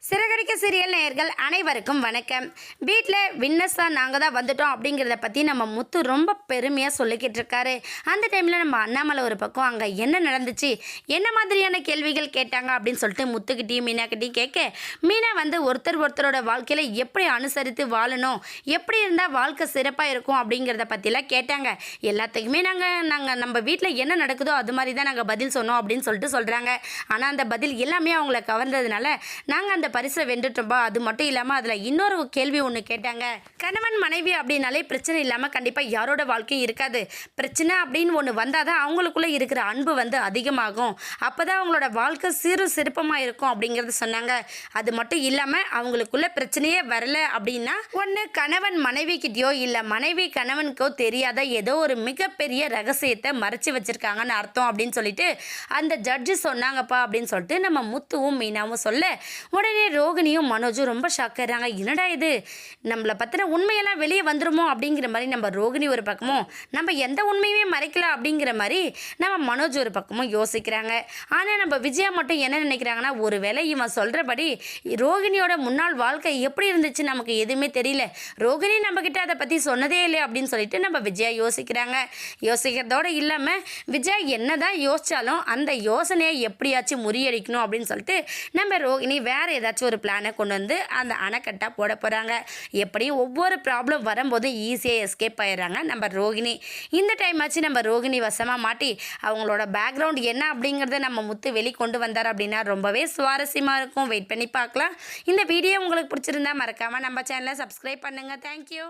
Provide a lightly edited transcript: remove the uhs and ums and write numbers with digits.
Siragadikka serial நேயர்கள் அனைவருக்கும் வணக்கம். வீட்டில் வின்னஸாக நாங்கள் தான் வந்துட்டோம் அப்படிங்கிறத பற்றி நம்ம முத்து ரொம்ப பெருமையாக சொல்லிக்கிட்டு இருக்காரு. அந்த டைமில் நம்ம அண்ணாமலை ஒரு பக்கம் அங்கே என்ன நடந்துச்சு, என்ன மாதிரியான கேள்விகள் கேட்டாங்க அப்படின்னு சொல்லிட்டு முத்துக்கிட்டையும் மீனாக்கிட்டையும் கேட்க, மீனா வந்து ஒருத்தரோட வாழ்க்கையில் எப்படி அனுசரித்து வாழணும், எப்படி இருந்தால் வாழ்க்கை சிறப்பாக இருக்கும் அப்படிங்கிறத பற்றிலாம் கேட்டாங்க. எல்லாத்துக்குமே நாங்கள் நம்ம வீட்டில் என்ன நடக்குதோ அது மாதிரி தான் நாங்கள் பதில் சொன்னோம் அப்படின்னு சொல்லிட்டு சொல்கிறாங்க. ஆனால் அந்த பதில் எல்லாமே அவங்கள கவர்ந்ததுனால நாங்கள் அந்த பரிசை வென்றுட்டோம்பா. அது மட்டும் இல்லாமல் அதில் இன்னொரு கேள்வி ஒன்று கேட்டாங்க. கணவன் மனைவி அப்படின்னாலே பிரச்சனை இல்லாமல் கண்டிப்பாக யாரோட வாழ்க்கையும் இருக்காது. பிரச்சனை அப்படின்னு ஒன்று வந்தால் தான் அவங்களுக்குள்ளே இருக்கிற அன்பு வந்து அதிகமாகும். அப்போ தான் அவங்களோட வாழ்க்கை சிறப்பமாக இருக்கும் அப்படிங்கிறது சொன்னாங்க. அது மட்டும் இல்லாமல் அவங்களுக்குள்ள பிரச்சனையே வரல அப்படின்னா ஒன்று கணவன் மனைவிக்கிட்டேயோ இல்லை மனைவி கணவனுக்கோ தெரியாத ஏதோ ஒரு மிகப்பெரிய ரகசியத்தை மறைச்சி வச்சுருக்காங்கன்னு அர்த்தம் அப்படின்னு சொல்லிட்டு அந்த ஜட்ஜு சொன்னாங்கப்பா அப்படின்னு சொல்லிட்டு நம்ம முத்துவும் மீனாவும் சொல்ல, உடனே ரோகிணியும் மனோஜும் ரொம்ப ஷாக் ஆகிறாங்க. என்னடா இது, நம்மளை பற்றின உண்மையெல்லாம் வெளியே வந்துருமோ அப்படிங்கிற மாதிரி நம்ம ரோகிணி ஒரு பக்கமும், நம்ம எந்த உண்மையுமே மறைக்கல அப்படிங்கிற மாதிரி நம்ம மனோஜ் ஒரு பக்கமும் யோசிக்கிறாங்க. ஆனால் நம்ம விஜயா மட்டும் என்ன நினைக்கிறாங்கன்னா, ஒரு வேளை இவன் சொல்கிறபடி ரோகிணியோட முன்னாள் வாழ்க்கை எப்படி இருந்துச்சு நமக்கு எதுவுமே தெரியல, ரோகிணி நம்மக்கிட்ட அதை பற்றி சொன்னதே இல்லை அப்படின்னு சொல்லிட்டு நம்ம விஜயா யோசிக்கிறாங்க. யோசிக்கிறதோடு இல்லாமல் விஜயா என்ன தான் யோசித்தாலும் அந்த யோசனையை எப்படியாச்சும் முறியடிக்கணும் அப்படின்னு சொல்லிட்டு நம்ம ரோகிணி வேறு ஏதாச்சும் ஒரு பிளானை கொண்டு வந்து அந்த அணைக்கட்டாக போட போகிறாங்க. எப்படியும் ஒவ்வொரு ப்ராப்ளம் வரும்போது ஈஸியாக எஸ்கேப் ஆயிடுறாங்க நம்ம ரோகிணி. இந்த டைம் ஆச்சு நம்ம ரோகிணி வசமாக மாட்டி அவங்களோட பேக்ரவுண்ட் என்ன அப்படிங்கிறத நம்ம முத்து வெளிக்கொண்டு வந்தார் அப்படின்னா ரொம்பவே சுவாரஸ்யமாக இருக்கும். வெயிட் பண்ணி பார்க்கலாம். இந்த வீடியோ உங்களுக்கு பிடிச்சிருந்தா மறக்காமல் நம்ம சேனலை சப்ஸ்கிரைப் பண்ணுங்கள். தேங்க்யூ.